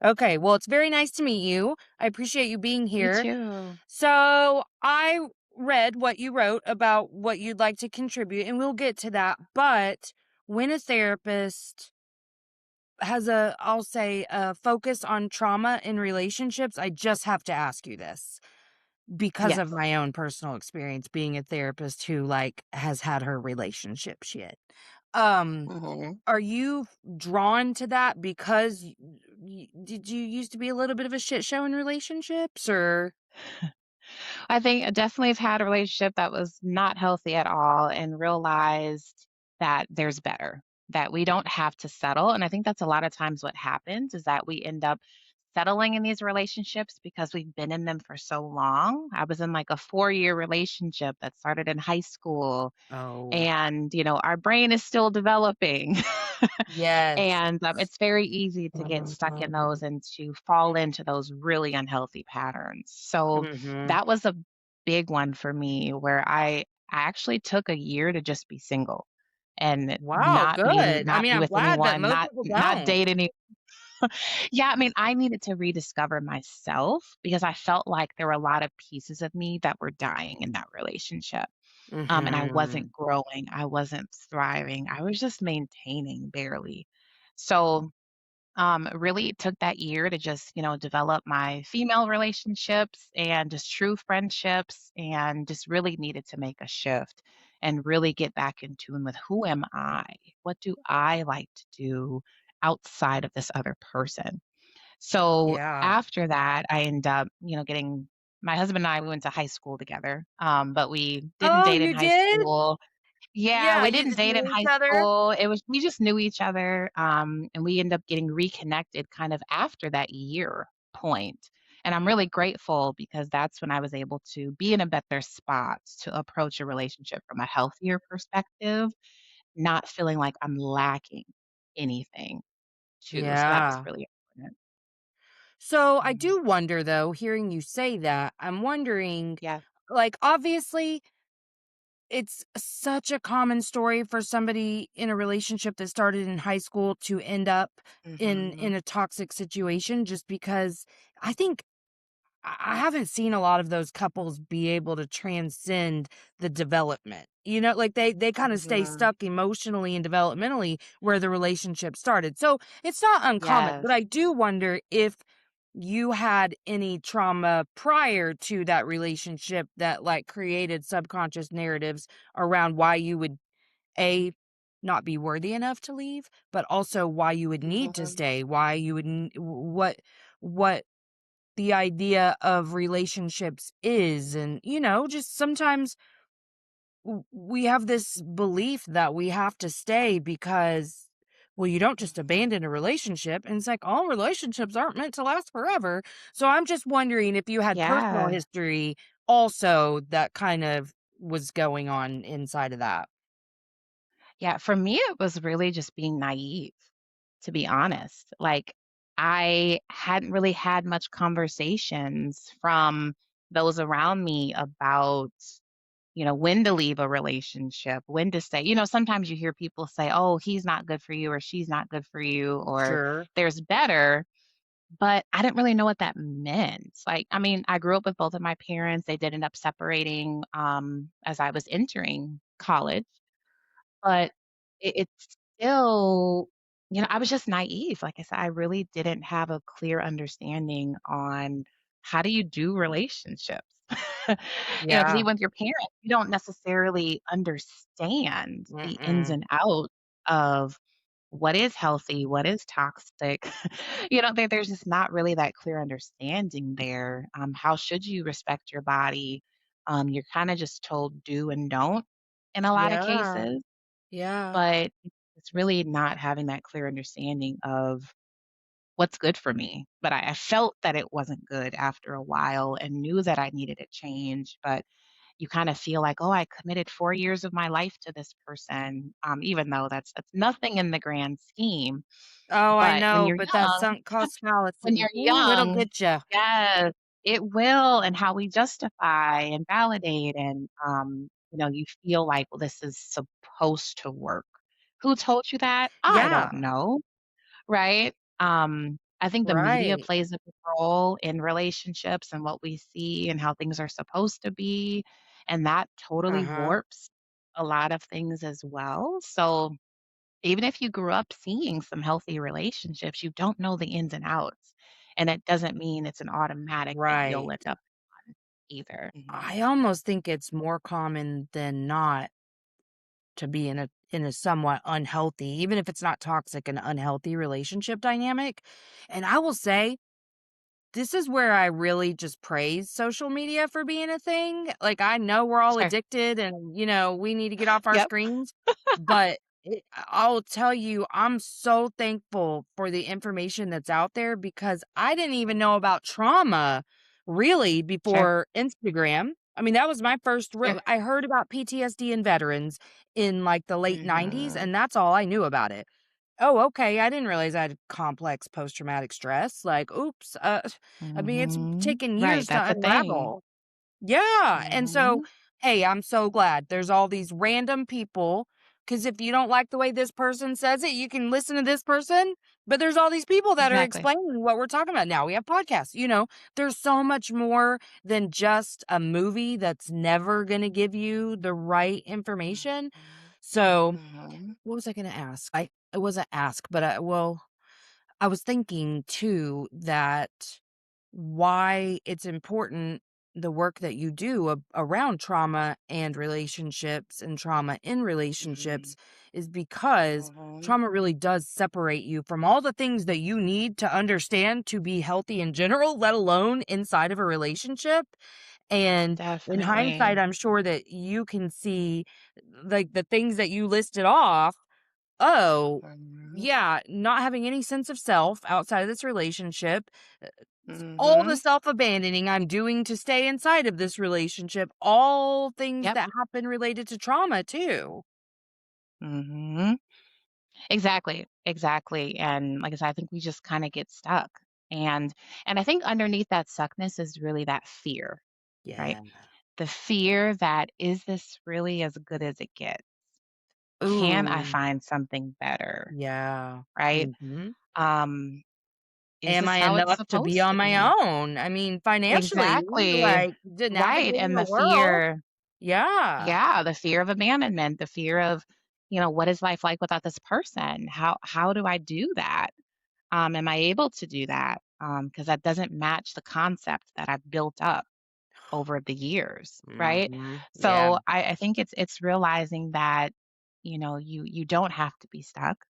Okay, well, it's very nice to meet you. I appreciate you being You here. too. So, I read what you wrote about what you'd like to contribute, and we'll get to that. But when a therapist has I'll say, a focus on trauma in relationships, I just have to ask you this because of Yes. my own personal experience being a therapist who, like, has had her relationship shit. Um, Mhm. are you drawn to that because did you used to be a little bit of a shit show in relationships, or I think I definitely have had a relationship that was not healthy at all and realized that there's better, that we don't have to settle. And I think that's a lot of times what happens is that we end up settling in these relationships because we've been in them for so long. I was in like a 4-year relationship that started in high school, Oh, and our brain is still developing. yes. And it's very easy to get stuck in Mhm. those and to fall into those really unhealthy patterns. So Mhm. that was a big one for me where I actually took a year to just be single and Wow, good. I not mean, be I'm with glad that anyone, most not people not don't. date any. Yeah, I mean, I needed to rediscover myself because I felt like there were a lot of pieces of me that were dying in that relationship. And I Mhm. wasn't growing, I wasn't thriving, I was just maintaining barely. So, really it took that year to just, develop my female relationships and just true friendships, and just really needed to make a shift and really get back in tune with who am I? What do I like to do outside of this other person? So Yeah. after that, I ended up, getting my husband and I, we went to high school together, but we didn't Oh, date in you high did? school. Yeah, Yeah, we you didn't just date in knew each high other? school. We just knew each other, and we ended up getting reconnected kind of after that year point. And I'm really grateful because that's when I was able to be in a better spot to approach a relationship from a healthier perspective, not feeling like I'm lacking anything too. So that was Yeah. really important. So, I Mhm. do wonder though, hearing you say that, I'm wondering, Yeah. like, obviously it's such a common story for somebody in a relationship that started in high school to end up in Mhm. a toxic situation just because I think I haven't seen a lot of those couples be able to transcend the development. You know, like they kind of stay Mhm. stuck emotionally and developmentally where the relationship started. So, it's not uncommon, Yes. but I do wonder if you had any trauma prior to that relationship that, like, created subconscious narratives around why you would, A, not be worthy enough to leave, but also why you would need to Mhm. stay, why you would what the idea of relationships is, and, just sometimes we have this belief that we have to stay because, well, you don't just Mhm. abandon a relationship, and it's like all relationships aren't meant to last forever. So I'm just wondering if you had personal Yeah. history also that kind of was going on inside of that. Yeah, for me, it was really just being naive, to be honest. Like, I hadn't really had much conversations from those around me about, when to leave a relationship, when to stay. Sometimes you hear people say, oh, he's not good for you, or she's not good for you, or Sure. there's better. But I didn't really know what that meant. Like, I mean, I grew up with both of my parents. They did end up separating as I was entering college. But it's still, I was just naive. Like I said, I really didn't have a clear understanding on how do you do relationships. Because Yeah. even with your parents, you don't necessarily understand the ins Mm-mm. and outs of what is healthy, what is toxic. There's just not really that clear understanding there. How should you respect your body? You're kind of just told do and don't in a lot of Yeah. cases, Yeah. but it's really not having that clear understanding of what's good for me. But I felt that it wasn't good after a while and knew that I needed a change. But you kind of feel like, oh, I committed 4 years of my life to this person, even though that's nothing in the grand scheme. Oh, I But know, but that sunk cost when fallacy, you're ooh, it'll young, get you. yes, it will, and how we justify and validate, and, you feel like, "Well, this is supposed to work." Who told you that? I Yeah. don't know, right? I think the media Right. plays a big role in relationships and what we see and how things are supposed to be, and that totally Uh-huh. warps a lot of things as well. So, even if you grew up seeing some healthy relationships, you don't know the ins and outs, and it doesn't mean it's an automatic that you'll Right. end up either. I almost think it's more common than not to be in a somewhat unhealthy, even if it's not toxic, an unhealthy relationship dynamic. And I will say, this is where I really just praise social media for being a thing. Like, I know we're all Sure. addicted and, we need to get off our Yep. screens, but I'll tell you, I'm so thankful for the information that's out there because I didn't even know about trauma really Sure. before Instagram. I mean, that was my first Sure. real I heard about PTSD in veterans in like the late 90s, Mhm. and that's all I knew about it. Oh, okay. I didn't realize I had complex post-traumatic stress. Like, oops. I mean, it's Mhm. taken Right, years to that's a thing. unravel. Yeah. And so, Mhm. hey, I'm so glad there's all these random people. Because if you don't like the way this person says it, you can listen to this person. But there's all these people that are Exactly. explaining what we're talking about now. We have podcasts. There's so much more than just a movie that's never going to give you the right information. Mhm. So, Mhm. what was I gonna ask? I wasn't ask, but I was thinking too that why it's important the work that you do around trauma and relationships and trauma in Mhm. relationships is because Mhm. trauma really does separate you from all the things that you need to understand to be healthy in general, let alone inside of a relationship. And in hindsight, Definitely. I'm sure that you can see like the things that you listed off. Oh, Mhm. yeah, not having any sense of self outside of this relationship, uh, all the Mhm. self-abandoning I'm doing to stay inside of this relationship, all things Yep. that happen related to trauma too. Mhm. Exactly, exactly, and like I said, I think we just kinda get stuck, and I think underneath that stuckness is really that fear, right? Yeah. The fear that, "Is this really as good as it gets? Can I Ooh, find something better?" yeah. Right? Mhm. Um, "Is Am this I how it's enough to be supposed on to my be?" own? I mean, financially, Exactly. like, to Right, navigating and the the world. fear Yeah. yeah, the fear of abandonment, the fear of, what is life like without this person? How do I do that? Am I able to do that? Because that doesn't match the concept that I've built up over the years, right? Mhm. Yeah. So I think it's realizing that, you don't have to be stuck.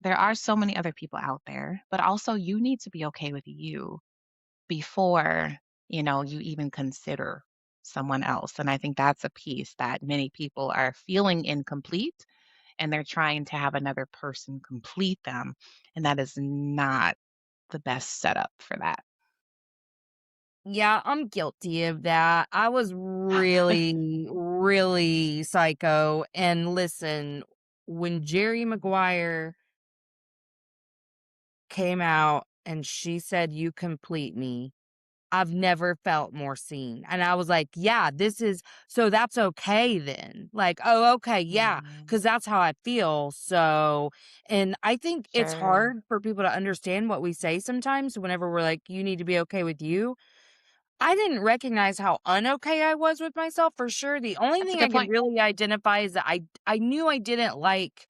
There are so many other people out there, but also you need to be okay with you before, you even consider someone else. And I think that's a piece that many people are feeling incomplete and they're trying to have another person complete them. And that is not the best setup for that. Yeah, I'm guilty of that. I was really, really psycho. And listen, when Jerry Maguire came out and she said, "You complete me," I've never felt more seen. And I was like, yeah, this is so that's okay then. Like, oh, okay, yeah, Mhm. because that's how I feel. So, and I think it's Sure. hard for people to understand what we say sometimes whenever we're like, you need to be okay with you. I didn't recognize how unokay I was with myself for sure. The only That's a thing I good could point. really identify is that I knew I didn't like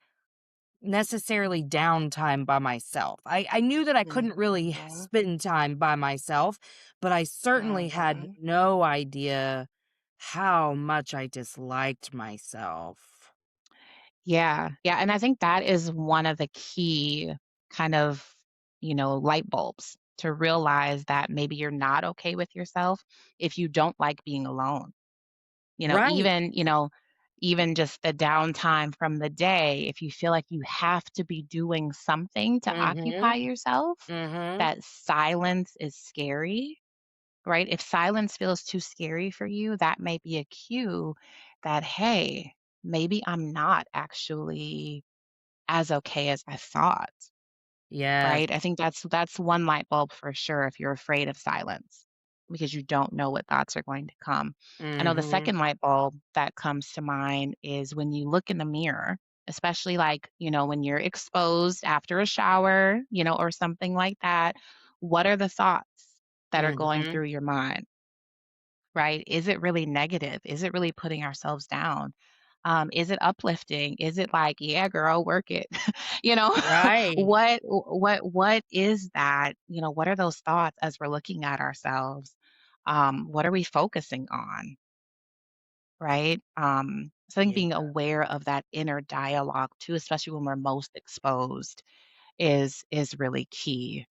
necessarily downtime by myself. I knew that I couldn't really Mhm. spend time by myself, but I certainly had Mhm. no idea how much I disliked myself. Yeah. Yeah. And I think that is one of the key kind of, light bulbs to realize that maybe you're not okay with yourself if you don't like being alone. Right. Even just the downtime from the day, if you feel like you have to be doing something to occupy Mhm. yourself, Mhm. that silence is scary, right? If silence feels too scary for you, that may be a cue that, hey, maybe I'm not actually as okay as I thought, Yes. right? I think that's one light bulb for sure if you're afraid of silence because you don't know what thoughts are going to come. I know the Mhm. second light bulb that comes to mind is when you look in the mirror. especially like, when you're exposed after a shower, or something like that. What are the thoughts that are going Mhm. through your mind, right? Is it really negative? Is it really putting ourselves down? Is it uplifting? Is it like, yeah, girl, work it? you know, Right. what is that? What are those thoughts as we're looking at ourselves? What are we focusing on? Right? So I think Yeah. being aware of that inner dialogue too, especially when we're most exposed, is really key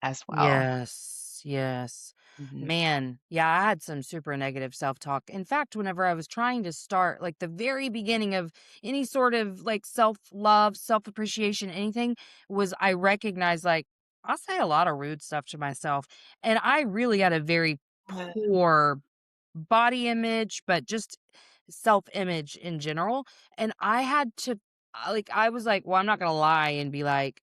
as well. Yes, yes. Mhm. Man, yeah, I had some super negative self-talk. In fact, whenever I was trying to start, like the very beginning of any sort of like self-love, self-appreciation, anything, was I recognized like I say a lot of rude stuff to myself. And I really had a very Yeah. poor body image, but just self-image in general. And I had to like I was like, well, I'm not gonna lie and be like,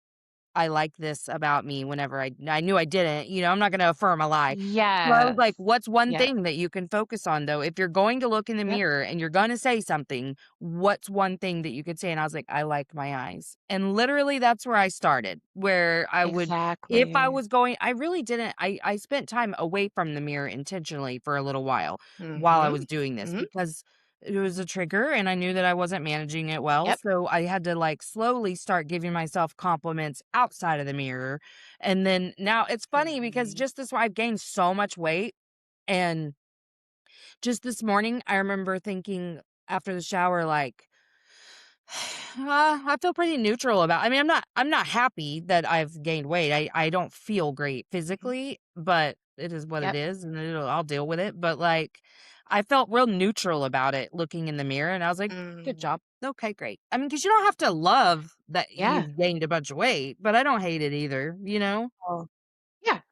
I like this about me whenever I knew I didn't, I'm not gonna affirm a lie. So I was like, Yes. "What's one Yes. thing that you can focus on, though? If you're going to look in the Yep. mirror and you're gonna say something, what's one thing that you could say?" And I was like, "I like my eyes." And literally that's where I started, where I would if I Exactly. was going I really didn't I spent time away from the mirror intentionally for a little while I Mhm. was doing this Mhm. because it was a trigger and I knew that I wasn't managing it well, Yep. so I had to, like, slowly start giving myself compliments outside of the mirror, and then now it's funny because Mhm. just this I've gained so much weight, and just this morning, I remember thinking after the shower, like, I feel pretty neutral about I mean, I'm not happy that I've gained weight. I don't feel great Mhm. physically, but it is what it Yep. is, and I'll deal with it. But like, I felt real neutral about it, looking in the mirror, and I was like, "Good Mm. job. Okay, great." I mean, because you don't have to love that Yeah. you've gained a bunch of weight, but I don't hate it either. You know? Oh, yeah.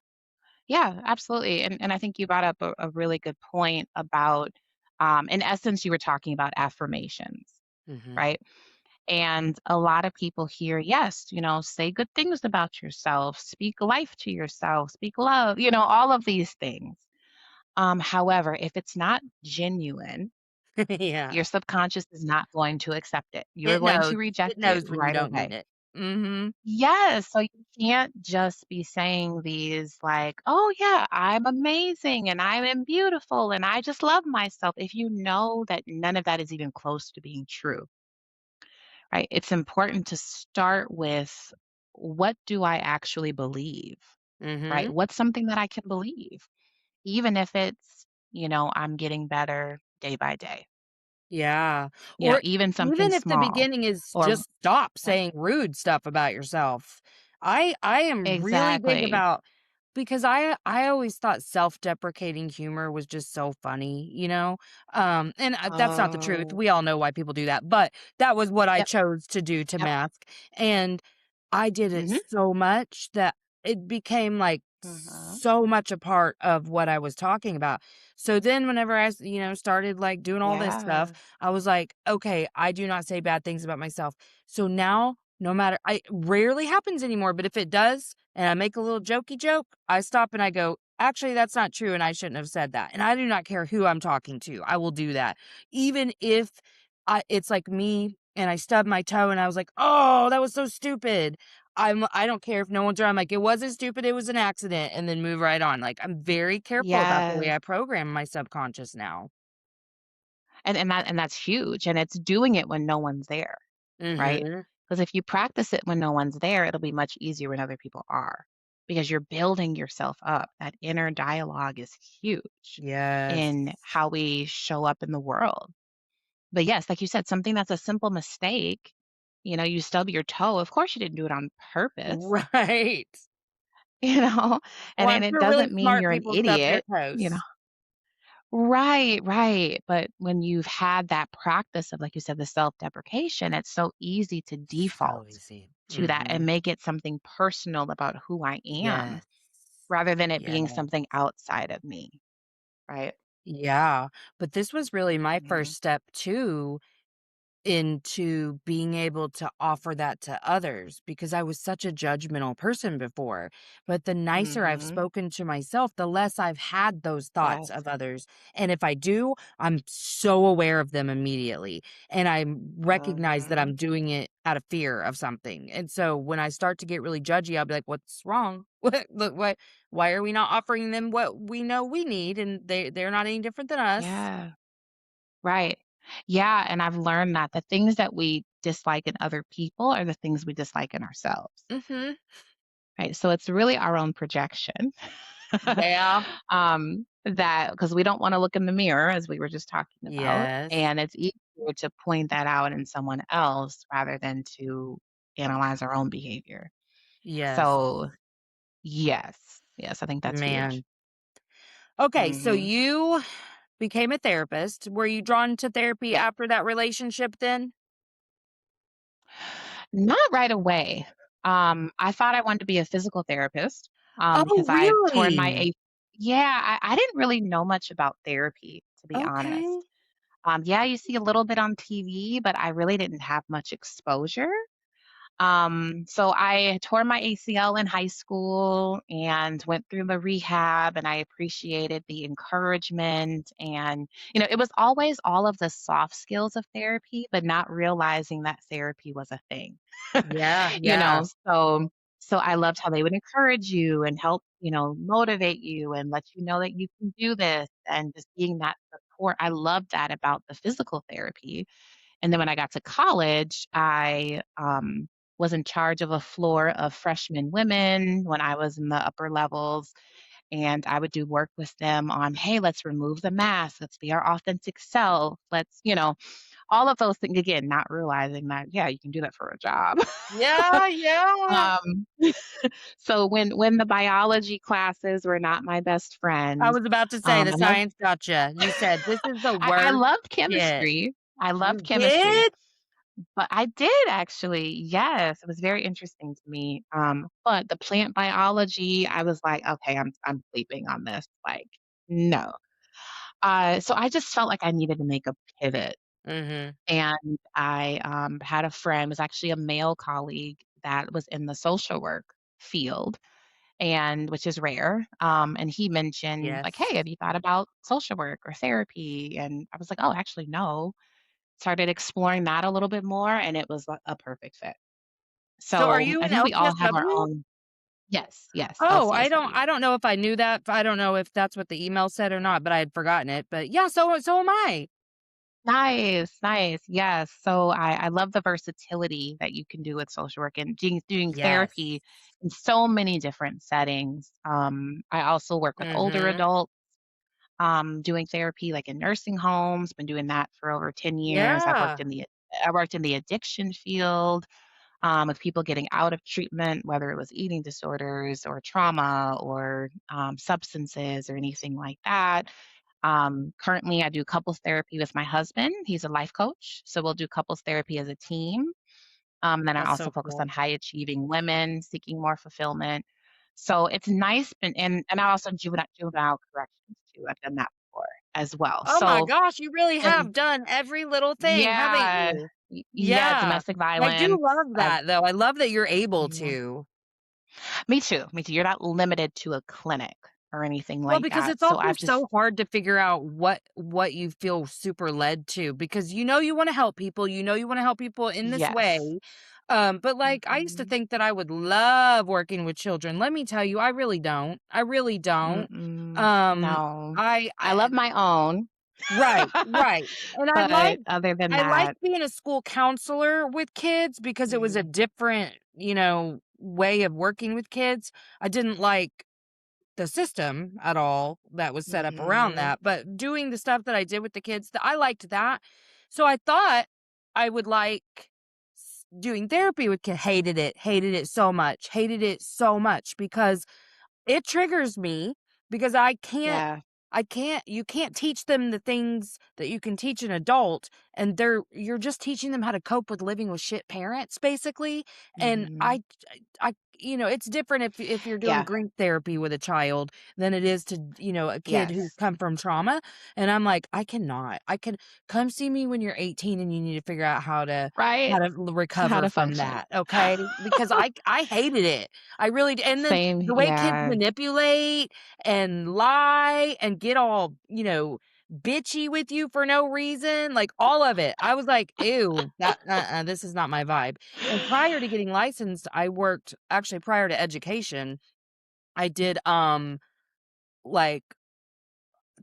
Yeah, absolutely. And I think you brought up a really good point about, in essence, you were talking about affirmations, Hmm. right? And a lot of people hear, yes, say good things about yourself, speak life to yourself, speak love, all of these things. However, if it's not genuine, Yeah, your subconscious is not going to accept it. You are it going knows. to It reject it knows when you right don't mean away. it. Hmm. Yes, so you can't just be saying these like, "Oh yeah, I'm amazing and I am beautiful and I just love myself," if you know that none of that is even close to being true, right? It's important to start with, what do I actually believe, right? Hmm. What's something that I can believe, even if it's, I'm getting better day by day, Yeah, or even something even if the small. beginning is Or just stop Yep, saying rude stuff about yourself. I am really big exactly. about because I always thought self-deprecating humor was just so funny, and, that's not the truth. Oh, We all know why people do that, but that was what I yep, chose to do to yep. mask, and I did it Mhm. so much that it became, like, Mhm. so much a part of what I was talking about. So then whenever started, like, doing all this stuff, Yes. I was like, "Okay, I do not say bad things about myself." So now, no matter I rarely happens anymore, but if it does, and I make a little jokey joke, I stop and I go, "Actually, that's not true, and I shouldn't have said that." And I do not care who I'm talking to, I will do that. Even if it's like me and I stubbed my toe and I was like, "Oh, that was so stupid." I don't care if no one's around, I'm like, "It wasn't stupid, it was an accident," and then move right on. Like, I'm very careful about the way Yes. I program my subconscious now. And that's huge, and it's doing it when no one's there, right? Mhm. Because if you practice it when no one's there, it'll be much easier when other people are, because you're building yourself up. That inner dialogue is huge Yes. in how we show up in the world. But yes, like you said, something that's a simple mistake, you stub your toe, of course you didn't do it on purpose, Right. you know? Well, And I'm it sure really doesn't mean smart you're an people stub their idiot. toes. Right, right. But when you've had that practice of, like you said, the self-deprecation, it's so easy to So default easy. to that and Mhm. make it something personal about who I am Yes. rather than it Yeah. being something outside of me, right? Yeah, but this was really my Mhm. first step too into being able to offer that to others because I was such a judgmental person before. But the nicer I've Mhm. spoken to myself, the less I've had those thoughts Yes. of others. And if I do, I'm so aware of them immediately. And I recognize that Mhm. I'm doing it out of fear of something. And so when I start to get really judgy, I'll be like, what's wrong? What look what why are we not offering them what we know we need? And they're not any different than us. Yeah. Right. Yeah, and I've learned that the things that we dislike in other people are the things we dislike in ourselves, Mhm. right? So it's really our own projection. Yeah. That because we don't wanna look in the mirror, as we were just talking about, Yes. and it's easier to point that out in someone else rather than to analyze our own behavior. Yes. So, yes. Yes, I think that's huge. Man. Okay, so Mhm. you became a therapist. Were you drawn to therapy Yes. after that relationship then? Not right away. I thought I wanted to be a physical therapist, Oh, because I had torn my really? A Yeah, I didn't really know much about therapy, to be honest. Okay. Yeah, you see a little bit on TV, but I really didn't have much exposure. So I tore my ACL in high school and went through the rehab, and I appreciated the encouragement. And, it was always all of the soft skills of therapy, but not realizing that therapy was a thing. Yeah, you yeah. know, so so I loved how they would encourage you and help, motivate you and let you know that you can do this and just being that support. I loved that about the physical therapy. And then when I got to college, I was in charge of a floor of freshman women when I was in the upper levels. And I would do work with them on, hey, let's remove the mask. Let's be our authentic self. All of those things. Again, not realizing that, yeah, you can do that for a job. Yeah, yeah. um, so when the biology classes were not my best I friend, was about to say the I love science gotcha. You said, "This is the I worst loved shit." chemistry. I loved You chemistry. did? But I did actually, yes, it was very interesting to me, but the plant biology, I was like, "Okay, I'm sleeping on this," like, no. So I just felt like I needed to make a pivot, Mhm. and I, had a friend, it was actually a male colleague that was in the social work field, and which is rare, and he mentioned, like, "Hey, Yes. have you thought about social work or therapy?" And I was like, "Oh, actually, no." Started exploring that a little bit more, and it was a perfect fit. So are So, you I in think we all have our LCSW? own. Yes, yes, Oh, LCSW. I don't know if I knew that. I don't know if that's what the email said or not, but I had forgotten it. But yeah, so am I. Nice, nice, yes. So I love the versatility that you can do with social work and doing Yes. therapy in so many different settings. I also work with older Mhm. adults, doing therapy, like, in nursing homes, been doing that for over 10 years. Yeah. I worked in the addiction field, with people getting out of treatment, whether it was eating disorders or trauma or substances or anything like that. Currently, I do couples therapy with my husband. He's a life coach. So we'll do couples therapy as a team. Then I That's also so focus on cool. high achieving women seeking more fulfillment. So it's nice. And I also juvenile corrections too. I've done that before as well. Oh my So, gosh, you really and have done every little thing, haven't yeah, you? yeah, Yeah. domestic I do violence. love that though. I love that you're able Yeah. to. Me too, me too. You're not limited to a clinic or anything Well, like because that. it's So also I've just so hard to figure out what you feel super led to because you know you wanna help people, you know you wanna help people in this way. yes. But, like, I used to Mhm. think that I would love working with children. Let me tell you, I really don't. I really don't. Mm-mm. Um, No. I I love my own, right, right. And but other than I like that, being a school counselor with kids because it was a mm, different, way of working with kids. I didn't like the system at all that was set up around mhm, that, but doing the stuff that I did with the kids, I liked that. So I thought I would like doing therapy with kids. Hated it so much, hated it so much because it triggers me because I can't yeah. I can't you can't teach them the things that you can teach an adult, and you're just teaching them how to cope with living with shit parents, basically, and Mhm. it's different if you're doing Yeah. grief therapy with a child than it is to, a kid who's Yes. come from trauma, and I'm like, I can come see me when you're 18 and you need to figure out how Right? to How recover to from function. that, okay? Because I hated it. I really d and then Same, the way kids yeah. manipulate and lie and get all, bitchy with you for no reason, like, all of it. I was like, "Ew, this is not my vibe." And prior to getting licensed, I worked actually, prior to education, I did, like,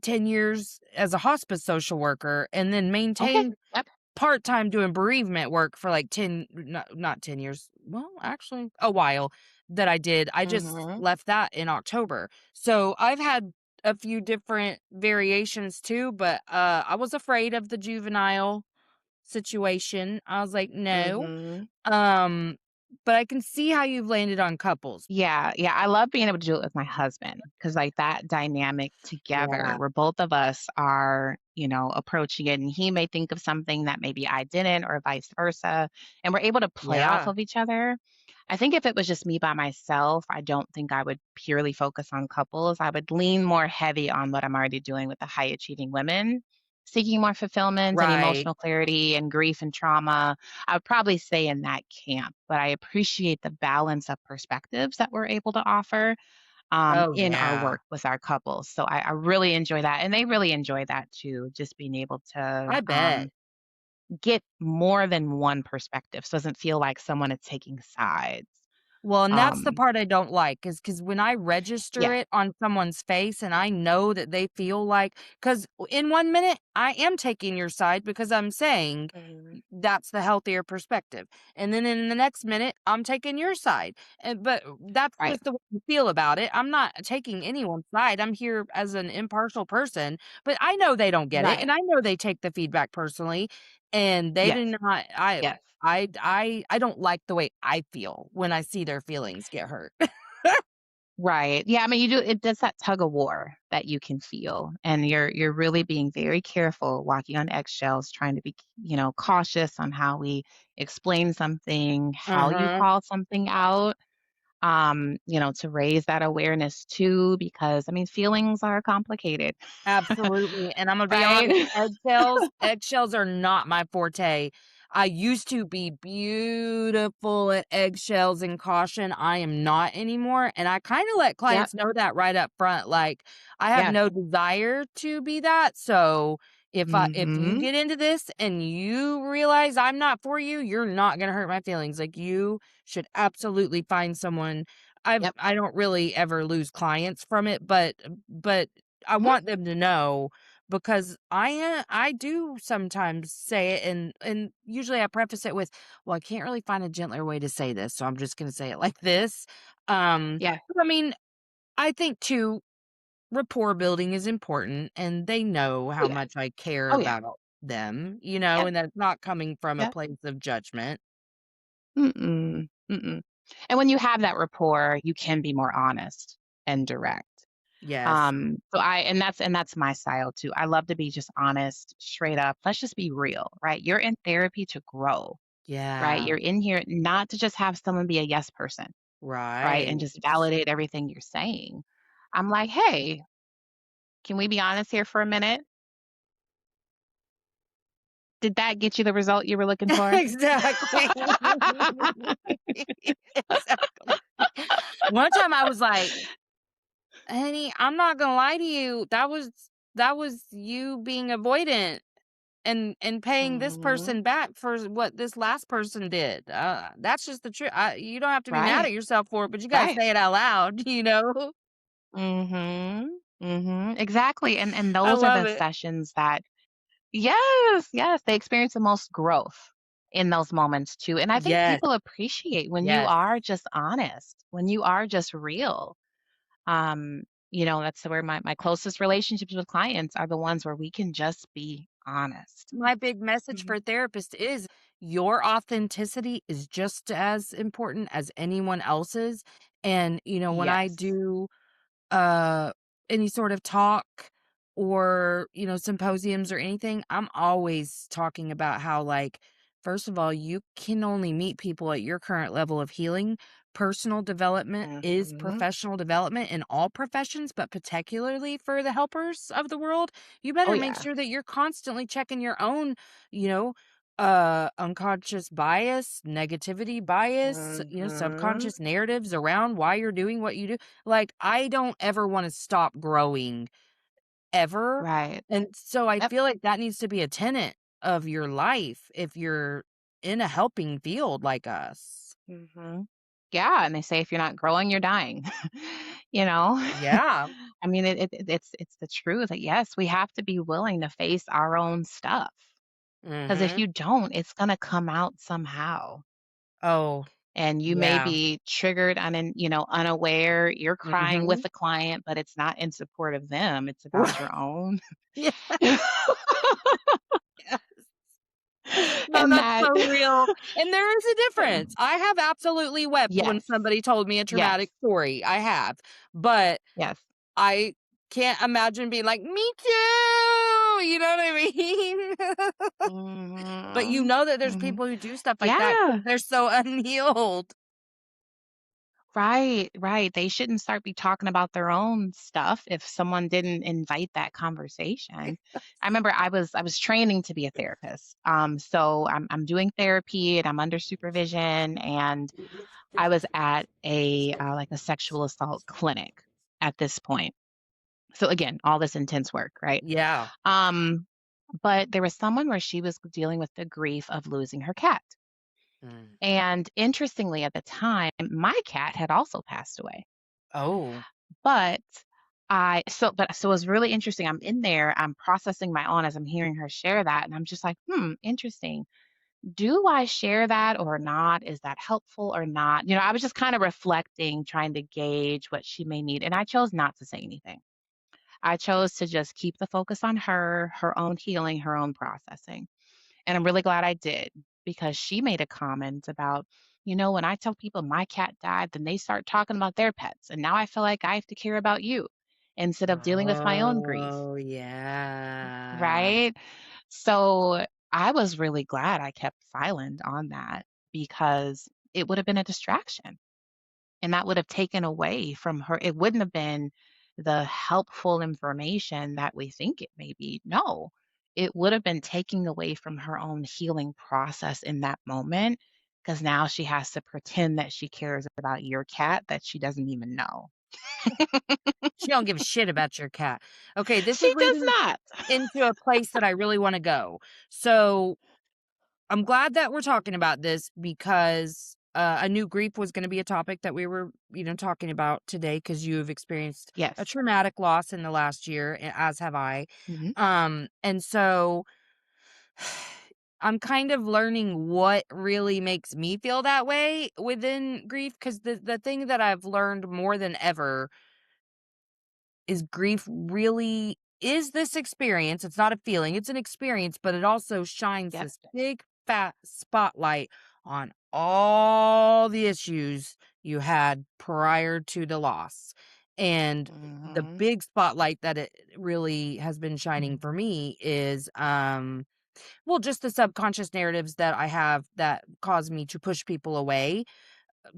10 years as a hospice social worker and then Okay. maintained Yep. part-time doing bereavement work for, like, 10 not 10 years, well, actually, a while that I did. I just Mhm. left that in October. So, I've had a few different variations too, but, I was afraid of the juvenile situation. I was like, "No." Mhm. Um, but I can see how you've landed on couples. Yeah, yeah, I love being able to do it with my husband because, like, that dynamic together Yeah. where both of us are, approaching it, and he may think of something that maybe I didn't or vice versa, and we're able to play off Yeah. of each other. I think if it was just me by myself, I don't think I would purely focus on couples. I would lean more heavy on what I'm already doing with the high achieving women, seeking more fulfillment and Right. emotional clarity and grief and trauma. I would probably stay in that camp, but I appreciate the balance of perspectives that we're able to offer Oh, in our yeah. work with our couples. So I really enjoy that. And they really enjoy that too, just being able to I bet. get more than one perspective. So it doesn't feel like someone is taking sides. Well, and that's the Um, part I don't like is because when I register yeah. it on someone's face and I know that they feel like, because in 1 minute, I am taking your side because I'm saying Mhm. that's the healthier perspective, and then in the next minute, I'm taking your side, but that's Right. just the way I feel about it. I'm not taking anyone's side. I'm here as an impartial person, but I know they don't get it, Right. and I know they take the feedback personally, and they do Yes. not Yes. I don't like the way I feel when I see their feelings get hurt. Right. Yeah, I mean, you do it does that tug of war that you can feel, and you're really being very careful, walking on eggshells, trying to be, cautious on how we explain something, how you Uh-huh. call something out, to raise that awareness too, because I mean, feelings are complicated, Absolutely, and I'm gonna be honest, right? eggshells are not my forte. I used to be beautiful at eggshells and caution, I am not anymore, and I kinda let Yep. clients know that right up front, like, I have Yeah. no desire to be that, so if you Mhm. get into this and you realize I'm not for you, you're not gonna hurt my feelings, like, you should absolutely find someone. Yep. I don't really ever lose clients from it, but I Mhm. want them to know because I do sometimes say it and usually I preface it with, "Well, I can't really find a gentler way to say this, so I'm just gonna say it like this." Yeah. But I mean, I think too, rapport building is important and they know Oh, how yeah. much I care Oh, yeah. about them, Yep. and that it's not coming from a Yep. place of judgment. Mm-mm. Mm-mm. And when you have that rapport, you can be more honest and direct. Yes. So that's my style too. I love to be just honest, straight up. Let's just be real, right? You're in therapy to grow, right? Yeah. You're in here not to just have someone be a yes person, right? And Right. just validate everything you're saying. I'm like, hey, can we be honest here for a minute? Did that get you the result you were looking for? Exactly. Exactly. One time I was like, "Honey, I'm not gonna lie to you, that was you being avoidant and paying this Hmm. person back for what this last person did. That's just the truth. You don't have to be mad Right, at yourself for it, but you gotta right. say it out loud, you know?" Mhm. Mhm. Exactly, and I those are love the it. sessions that yes, yes, they experience the most growth in those moments too, and I think Yes, people appreciate when you yes. are just honest, when you are just real. Um, that's where my closest relationships with clients are the ones where we can just be honest. My big message Mhm. for therapists is your authenticity is just as important as anyone else's. And, when I Yes. do uh any sort of talk, or, symposiums or anything, I'm always talking about how, like, first of all, you can only meet people at your current level of healing. Personal development is Mhm. professional development in all professions, but particularly for the helpers of the world. You Oh, better make yeah. sure that you're constantly checking your own, you know, unconscious bias, negativity bias, Mhm. subconscious narratives around why you're doing what you do. Like, I don't ever want to stop growing ever, Right. and so I Yep. feel like that needs to be a tenet of your life if you're in a helping field like us. Mhm. Yeah, and they say if you're not growing, you're dying. You know? Yeah. I mean, it's the truth that, yes, we have to be willing to face our own stuff. Because if Mhm. you don't, it's gonna come out somehow. Oh, And you may yeah. be triggered unaware, you're crying with Mhm. the client, but it's not in support of them, it's about your own. Yeah. No, And that's that so real, and there is a difference. I have absolutely wept when Yes. somebody told me a Yes. traumatic story, I have, but Yes. I can't imagine being like, "Me too!" You know what I mean? But you Mhm. know that there's Mhm. people who do stuff like that Yeah. because 'cause they're so unhealed. Right, right. They shouldn't start be talking about their own stuff if someone didn't invite that conversation. I remember I was training to be a therapist. So I'm doing therapy and I'm under supervision, and I was at a like a sexual assault clinic at this point. So again, all this intense work, right? Yeah. Um, but there was someone where she was dealing with the grief of losing her cat. Mm. And interestingly, at the time, my cat had also passed away. Oh. But so it was really interesting. I'm in there, I'm processing my own as I'm hearing her share that, and I'm just like, interesting. Do I share that or not? Is that helpful or not? I was just kind of reflecting, trying to gauge what she may need. And I chose not to say anything. I chose to just keep the focus on her, her own healing, her own processing. And I'm really glad I did, because she made a comment about, when I tell people my cat died, then they start talking about their pets. And now I feel like I have to care about you instead of dealing with my own grief. Oh, yeah. Right. So I was really glad I kept silent on that, because it would have been a distraction and that would have taken away from her. It wouldn't have been the helpful information that we think it may be. No, it would have been taking away from her own healing process in that moment, because now she has to pretend that she cares about your cat that she doesn't even know. She don't give a shit about your cat. Okay, this is She does leading not. into a place that I really wanna go. So, I'm glad that we're talking about this because, I knew grief was gonna be a topic that we were, talking about today because 'cause you've experienced a Yes. traumatic loss in the last year, as have I. Hmm. And so I'm kind of learning what really makes me feel that way within grief, because the thing that I've learned more than ever is grief really is this experience. It's not a feeling, it's an experience, but it also shines Yep. this big fat spotlight on all the issues you had prior to the loss. And the Hmm. big spotlight that it really has been shining for Hmm. me is well, just the subconscious narratives that I have that cause me to push people away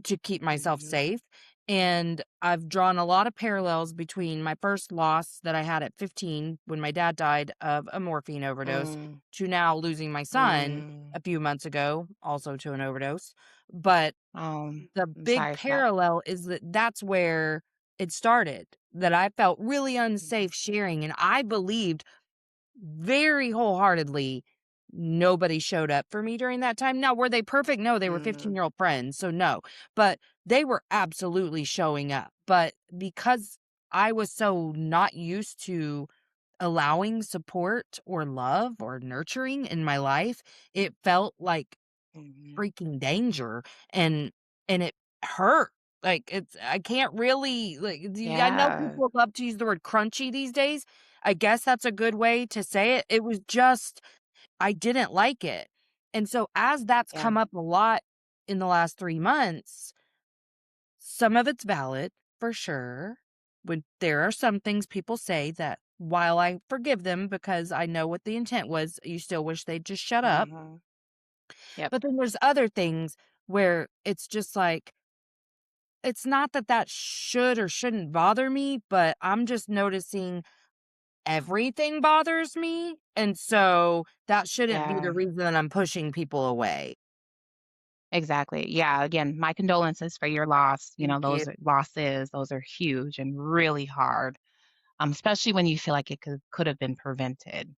to keep myself Hmm. safe. And I've drawn a lot of parallels between my first loss that I had at 15 when my dad died of a morphine overdose Mm, to now losing my son mm. a few months ago, also to an overdose. But the I'm big sorry for that. parallel is that that's where it started, that I felt really Mhm. unsafe sharing. And I believed very wholeheartedly nobody showed up for me during that time. Now, were they perfect? No, they were Mm, 15-year-old friends, so no. But they were absolutely showing up. But because I was so not used to allowing support or love or nurturing in my life, it felt like mhm, freaking danger, and it hurt. Like, it's I can't really, like, I know yeah, people love to use the word crunchy these days. I guess that's a good way to say it. It was just I didn't like it. And so as that's yeah, come up a lot in the last 3 months, some of it's valid, for sure. When there are some things people say that while I forgive them because I know what the intent was, you still wish they'd just shut up. Mhm. Yep. But then there's other things where it's just like, it's not that that should or shouldn't bother me, but I'm just noticing everything bothers me, and so that shouldn't be the Yeah. reason that I'm pushing people away. Exactly. Yeah, again, my condolences for your loss. Thank you. Those are huge and really hard, especially when you feel like it could have been prevented.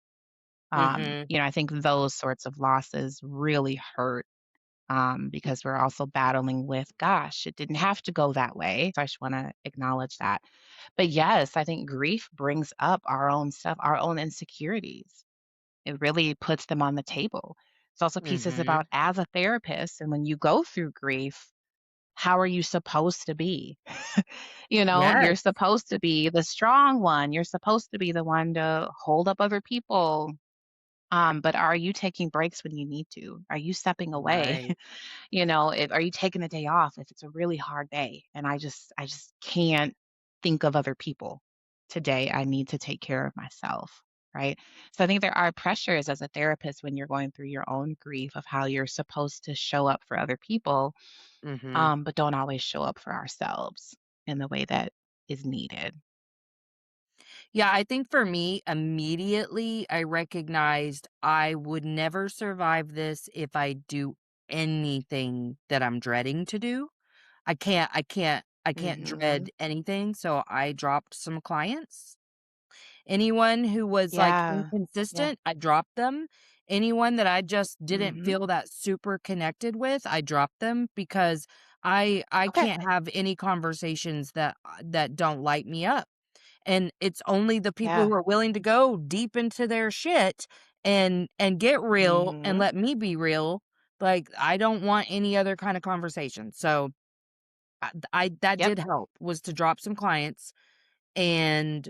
Mhm, I think those sorts of losses really hurt, because we're also battling with, gosh, it didn't have to go that way. So I just want to acknowledge that. But yes, I think grief brings up our own stuff, our own insecurities. It really puts them on the table. It's also pieces mhm. about as a therapist, and when you go through grief, how are you supposed to be? You're Yes. supposed to be the strong one. You're supposed to be the one to hold up other people. But are you taking breaks when you need to? Are you stepping away? Right. Are you taking a day off if it's a really hard day and I just can't think of other people today. I need to take care of myself, right? So I think there are pressures as a therapist when you're going through your own grief of how you're supposed to show up for other people, Mhm. but don't always show up for ourselves in the way that is needed. Yeah, I think for me, immediately, I recognized I would never survive this if I do anything that I'm dreading to do. I can't Hmm. dread anything, so I dropped some clients. Anyone who was, like, Yeah. Yeah. inconsistent, I dropped them. Anyone that I just didn't Hmm. feel that super connected with, I dropped them because I Okay. can't have any conversations that don't light me up, and it's only the people Yeah. who are willing to go deep into their shit and get real and Hmm. let me be real. Like, I don't want any other kind of conversation, so I that Yep. did help, was to drop some clients, and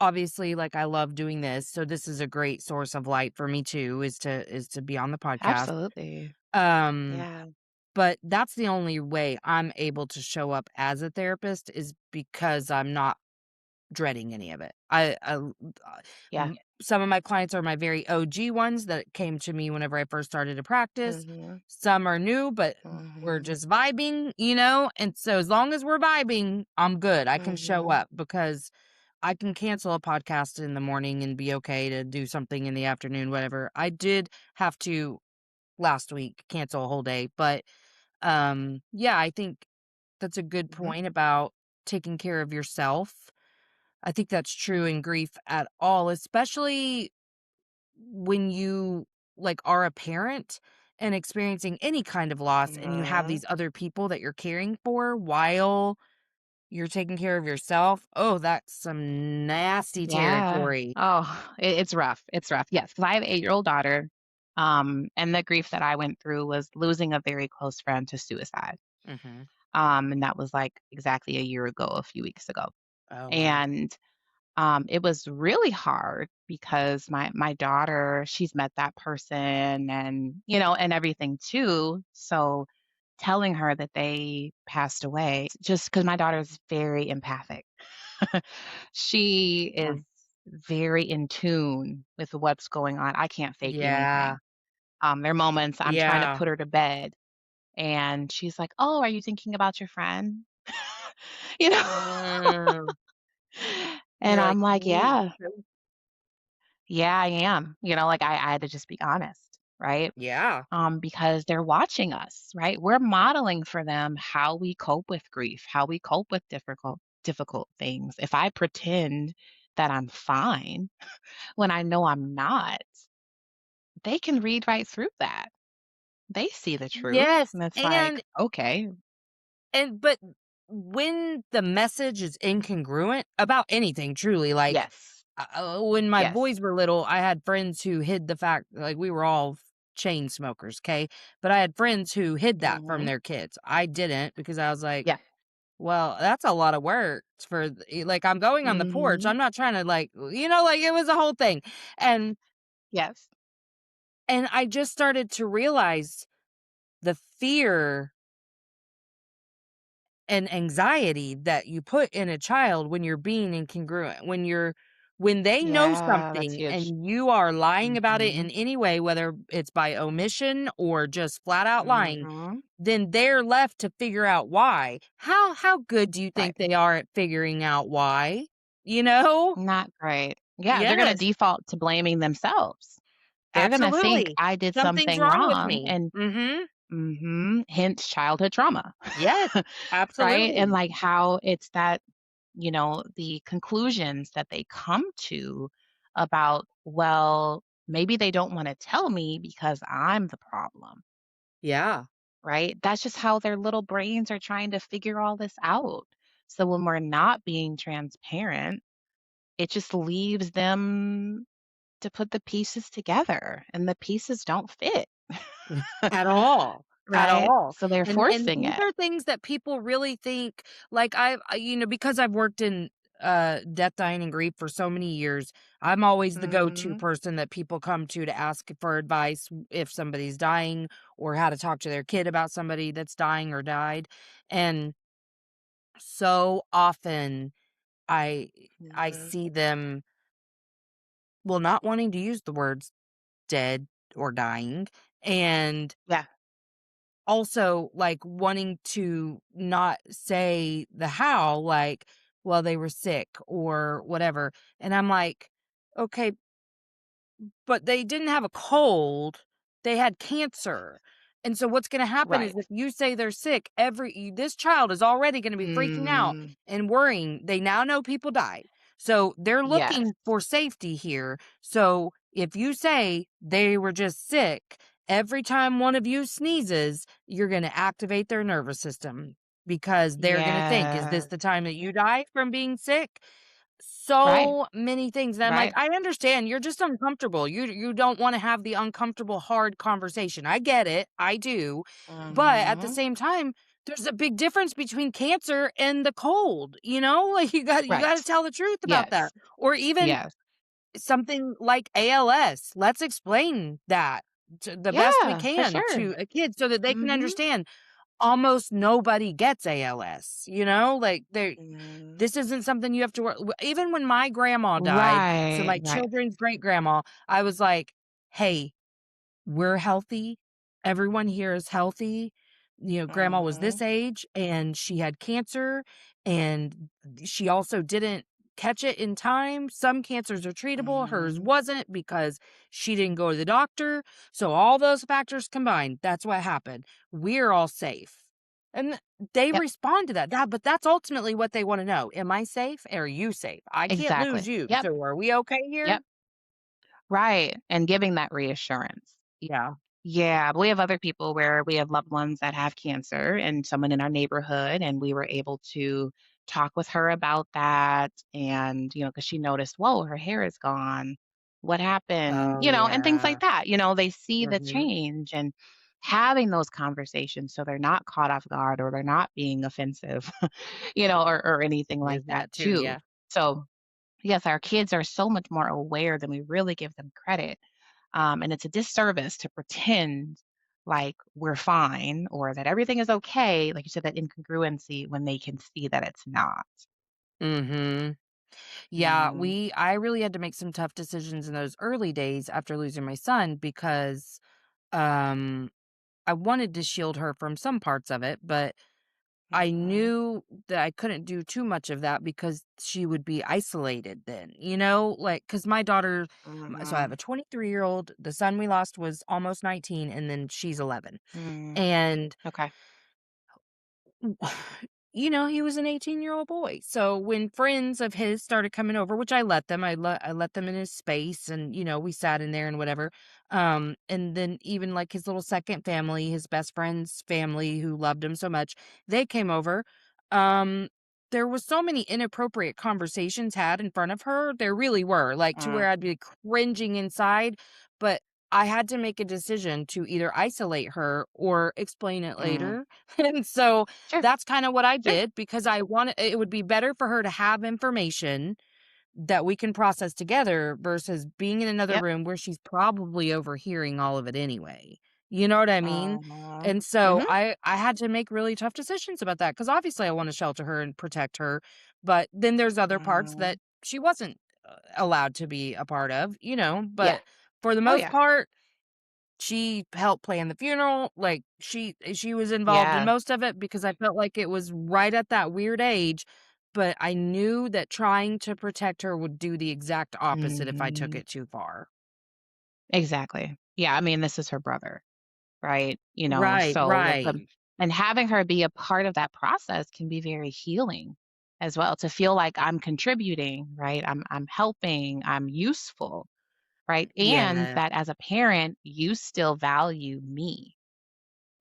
obviously, like, I love doing this, so this is a great source of light for me too, is to be on the podcast. Absolutely. Um, Yeah. but that's the only way I'm able to show up as a therapist is because I'm not dreading any of it. Yeah. Some of my clients are my very OG ones that came to me whenever I first started to practice. Mhm, Some are new, but we're mhm, just vibing. And so as long as we're vibing, I'm good. I can show mhm, up because I can cancel a podcast in the morning and be okay to do something in the afternoon, whatever. I did have to last week cancel a whole day, but yeah, I think that's a good mhm, point about taking care of yourself. I think that's true in grief at all, especially when you, like, are a parent and experiencing any kind of loss and you have mhm. these other people that you're caring for while you're taking care of yourself. Oh, that's some nasty Yeah. territory. Oh, it's rough, it's rough. Yes, because I have an 8-year-old daughter, and the grief that I went through was losing a very close friend to suicide, Mhm. and that was, like, exactly a year ago, a few weeks ago, Oh, wow. and, it was really hard because my daughter, she's met that person and everything too, so telling her that they passed away just because my daughter is very empathic. She Yeah. is very in tune with what's going on. I can't fake Yeah. anything. There are moments I'm trying to Yeah. put her to bed and she's like, "Oh, are you thinking about your friend?" You know? Mm. And You're like, I'm like, "Me "Yeah. too." Yeah, I am." I had to just be honest, right? Yeah. Because they're watching us, right? We're modeling for them how we cope with grief, how we cope with difficult things. If I pretend that I'm fine when I know I'm not, they can read right through that. They see the truth, Yes, and it's like, and okay, but when the message is incongruent about anything truly, like, yes, when my yes, boys were little, I had friends who hid the fact, like, we were all chain smokers, 'kay? But I had friends who hid that from hmm, their kids. I didn't because I was like, yeah, "Well, that's a lot of work for like, I'm going on the porch, hmm, I'm not trying to, like, it was a whole thing. And yes, I just started to realize the fear and anxiety that you put in a child when you're being incongruent, when you're When they know Yeah, that's something huge. and you are lying about it in Mhm. any way, whether it's by omission or just flat out lying, Mhm. then they're left to figure out why. How good do you Right. think they are at figuring out why? You know? Not great. Yeah, they're gonna Yes, default to blaming themselves. They're gonna think absolutely. I did Something's something wrong with wrong me. and Mhm. hence childhood trauma. Yes, Right? And absolutely. like how it's that, the conclusions that they come to about, well, maybe they don't want to tell me because I'm the problem. Yeah. Right? That's just how their little brains are trying to figure all this out. So when we're not being transparent, it just leaves them to put the pieces together and the pieces don't fit. At all, at Right? all, So they're and forcing these it. are things that people really think like, because I've worked in, death, dying, and grief for so many years, I'm always the go-to Mhm. person that people come to ask for advice if somebody's dying or how to talk to their kid about somebody that's dying or died, and so often I I Mhm. see them, well, not wanting to use the words dead or dying, and Yeah. also, like, wanting to not say the how, like, well, they were sick or whatever, and I'm like, "Okay, but they didn't have a cold, they had cancer. And so what's gonna happen is Right. if you say they're sick, this child is already gonna be freaking out Mm. and worrying. They now know people died. So they're Yes. looking for safety here. So if you say they were just sick, every time one of you sneezes, you're gonna activate their nervous system because they're gonna think, is this Yes. the time that you die from being sick? Right. So many things, and I'm like, Right. "I understand, you're just uncomfortable. You don't wanna have the uncomfortable, hard conversation. I get it, I do, but at the Mhm. same time, there's a big difference between cancer and the cold, you know? Like, you gotta Right. tell the truth about Yes. that, or even Yes. something like ALS. Let's explain that to the best we Yeah, for can sure. to a kid so that they can Mhm. understand almost nobody gets ALS, you know? Like, Mm. this isn't something you have to even when my grandma died, so Right, my right. children's great-grandma, I was like, "Hey, we're healthy. Everyone here is healthy. Grandma was this Mhm. age and she had cancer and she also didn't catch it in time. Some cancers are treatable, hers Mhm. wasn't because she didn't go to the doctor. So all those factors combined, that's what happened. We're all safe." And they Yep. respond to that. But that's ultimately what they want to know. Am I safe? Are you safe? I can't lose Exactly. you. Yep. So are we okay here? Yep. Right, and giving that reassurance. Yeah. Yeah, but we have other people where we have loved ones that have cancer and someone in our neighborhood, and we were able to talk with her about that. And, because she noticed, whoa, her hair is gone. What happened? Oh And things like yeah. that. They see the Mhm. change and having those conversations so they're not caught off guard or they're not being offensive, or anything like There's that, that too, too. yeah. So, yes, our kids are so much more aware than we really give them credit, and it's a disservice to pretend like we're fine or that everything is okay, like you said, that incongruency when they can see that it's not. Mhm. Yeah, Mm, I really had to make some tough decisions in those early days after losing my son because, um, I wanted to shield her from some parts of it, but I mhm, knew that I couldn't do too much of that because she would be isolated then, like, because my daughter so I have mhm, a 23-year-old, the son we lost was almost 19, and then she's 11, mm, and okay. he was an 18-year-old boy. So when friends of his started coming over, which I let them in his space and we sat in there and whatever. And then even like his little second family, his best friend's family who loved him so much, they came over. Um there was so many inappropriate conversations had in front of her. There really were, like to Mm, where I'd be cringing inside, but I had to make a decision to either isolate her or explain it mm, later. And so sure, that's kinda what I sure. did because it would be better for her to have information that we can process together versus being in another Yep. room where she's probably overhearing all of it anyway. You know what I mean? Uh-huh. And so Mhm. I had to make really tough decisions about that because obviously I wanna shelter her and protect her, but then there's other parts that Mhm. she wasn't allowed to be a part of, Yeah. but for the Oh, most yeah. part, she helped plan the funeral, like, she was involved in Yeah. most of it because I felt like it was right at that weird age, but I knew that trying to protect her would do the exact opposite if I took Mhm. it too far. Exactly. Yeah, I mean, this is her brother, right? Right, So right. and having her be a part of that process can be very healing as well, to feel like I'm contributing, right? I'm helping, I'm useful, right? And Yeah, that as a parent, you still value me,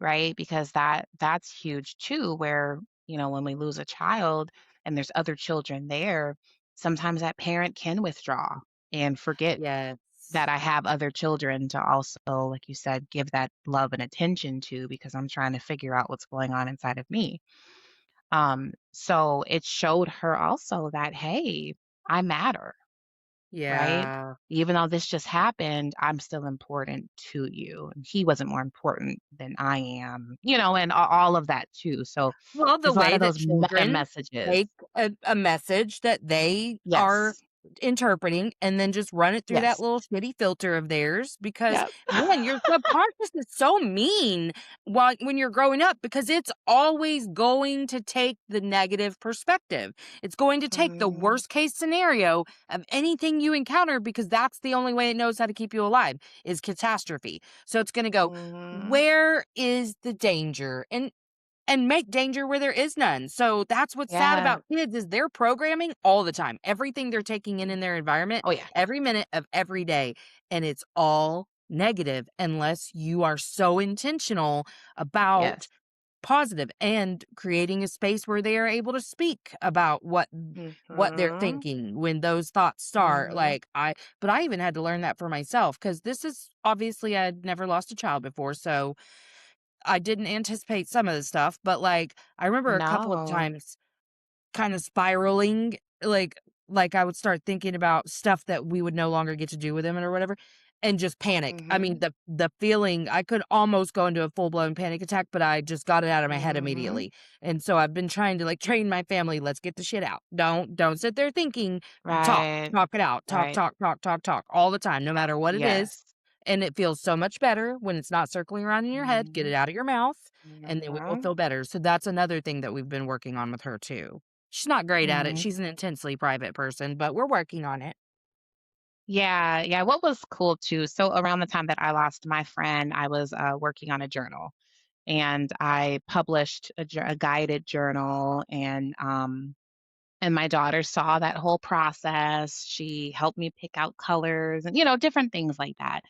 right? Because that's huge too, where, when we lose a child and there's other children there, sometimes that parent can withdraw and forget yes. that I have other children to also, like you said, give that love and attention to, because I'm trying to figure out what's going on inside of me. So it showed her also that, hey, I matter, right? Yeah. Even though this just happened, I'm still important to you. And he wasn't more important than I am, and all of that too. So Well, the there's a lot way of that those meta children messages. take a message that they are Yes. interpreting and then just run it through that Yes. little shitty filter of theirs because, Yep. man, your subconscious is so mean while when you're growing up because it's always going to take the negative perspective. It's going to take the Mhm. worst case scenario of anything you encounter because that's the only way it knows how to keep you alive is catastrophe. So it's gonna go, Mhm. where is the danger? And make danger where there is none. So that's what's sad Yeah. about kids is they're programming all the time. Everything they're taking in their environment, Oh, yeah. every minute of every day, and it's all negative unless you are so intentional about Yes. positive and creating a space where they are able to speak about what they're Mhm. thinking when those thoughts start. Mhm. But I even had to learn that for myself because this is obviously I'd never lost a child before, so I didn't anticipate some of the stuff, but, like, I remember a couple of No. times kinda spiraling, like, I would start thinking about stuff that we would no longer get to do with him or whatever, and just panic. I mean, Mhm. the feeling I could almost go into a full-blown panic attack, but I just got it out of my head Mhm. immediately, and so I've been trying to, like, train my family, "Let's get the shit out. Don't sit there thinking. Right. Talk it out. Talk, Right. talk, talk, talk, talk all the time, no matter what it is." Yes. And it feels so much better when it's not circling around in your head. Get Mhm. it out of your mouth, and then we will Mhm. feel better. So that's another thing that we've been working on with her too. She's not great at it. Mhm. She's an intensely private person, but we're working on it. Yeah, yeah, what was cool too, so around the time that I lost my friend, I was, working on a journal, and I published a guided journal, and my daughter saw that whole process. She helped me pick out colors and, different things like that.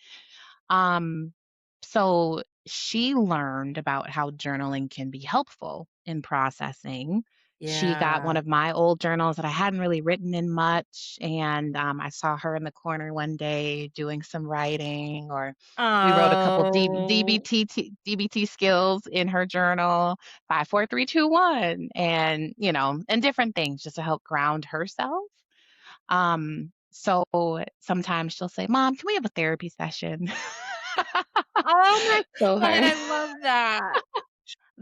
Um, so she learned about how journaling can be helpful in processing. She got one Yeah. of my old journals that I hadn't really written in much, and I saw her in the corner one day doing some writing, or we wrote a couple Oh. DBT skills in her journal, 5 4 3 2 1, and and different things just to help ground herself. So sometimes she'll say, "Mom, can we have a therapy session?" Oh my So god, her I love that.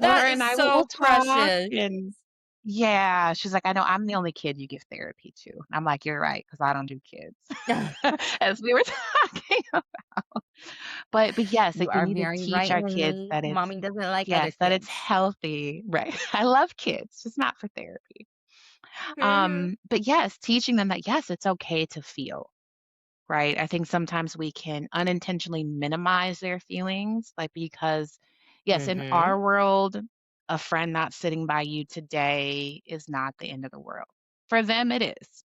so her That and is I will so talk, precious. and yeah, she's like, "I know I'm the only kid you give therapy to." I'm like, "You're right, because I don't do kids." As we were talking but yes, You like, we are need to very teach right, our kids Lily. that it's Mommy doesn't like other yes, that it's kids. healthy, right? I love kids, just not for therapy. Mhm. But yes, teaching them that, yes, it's okay to feel. Right? I think sometimes we can unintentionally minimize their feelings, like, because, yes, in Mhm. our world, a friend not sitting by you today is not the end of the world. For them, it is,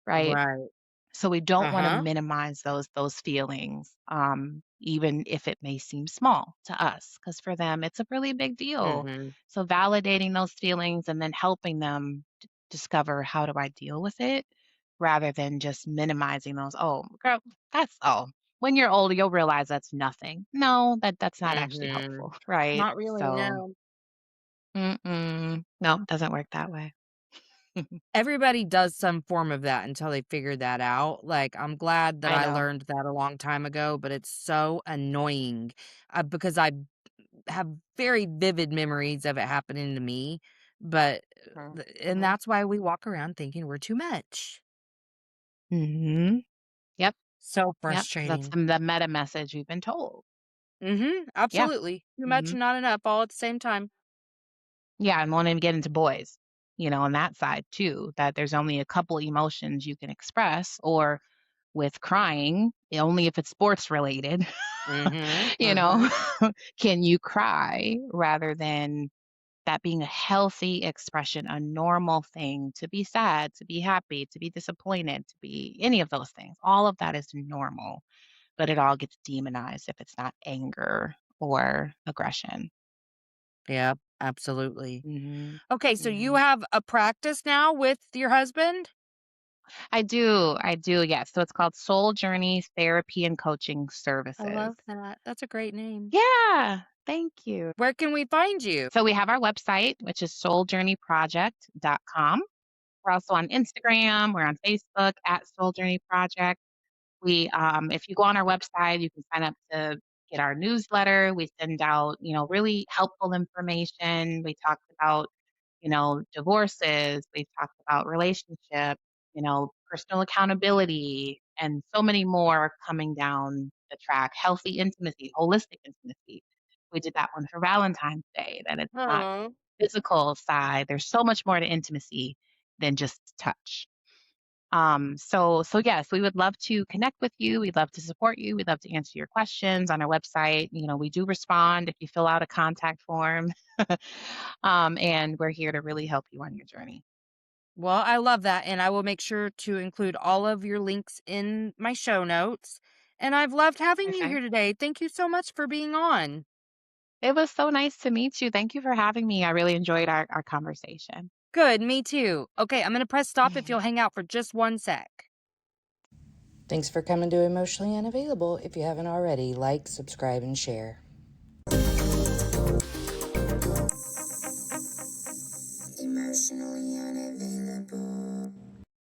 right? Right. So we don't want to Uh-huh. minimize those feelings, even if it may seem small to us, because for them it's a really big deal. Mhm. So validating those feelings and then helping them discover, how do I deal with it, rather than just minimizing those. Oh, girl, that's oh. When you're older, you'll realize that's nothing. No, that's not actually Mhm. helpful, right? Not really, So, no. no, doesn't work that way. Everybody does some form of that until they figure that out. Like, I'm glad that I I know. learned that a long time ago, but it's so annoying, because I have very vivid memories of it happening to me, but and Mhm. that's why we walk around thinking we're too much. Mhm. Yep, So yep, because that's frustrating. the meta message we've been told. Yeah. Absolutely. Too much Mhm. and not enough all at the same time. Yeah, and wanting to get into boys, on that side too, that there's only a couple emotions you can express, or with crying, only if it's sports related, Mhm, you know, mhm. can you cry rather than that being a healthy expression, a normal thing to be sad, to be happy, to be disappointed, to be any of those things. All of that is normal, but it all gets demonized if it's not anger or aggression. Yep, absolutely. Mhm. Okay, so you Mhm. have a practice now with your husband? I do, yes. So it's called Soul Journey Therapy and Coaching I Services. love that. That's a great name. Yeah, thank you. Where can we find you? So we have our website, which is souljourneyproject.com. We're also on Instagram, we're on Facebook at Soul Journey Project. If you go on our website, you can sign up to get our newsletter. We send out, really helpful information. We talked about, divorces. We've talked about relationships, personal accountability, and so many more coming down the track. Healthy intimacy, holistic intimacy. We did that one for Valentine's Day, that it's not Aw. physical side. There's so much more to intimacy than just touch. So yes, we would love to connect with you. We'd love to support you. We'd love to answer your questions on our website. We do respond if you fill out a contact form. And we're here to really help you on your journey. Well, I love that, and I will make sure to include all of your links in my show notes. And I've loved having you here Perfect. today. Thank you so much for being on. It was so nice to meet you. Thank you for having me. I really enjoyed our conversation. Good, me too. Okay, I'm gonna press stop if you'll hang out for just 1 sec. Thanks for coming to Emotionally Unavailable. If you haven't already, like, subscribe, and share.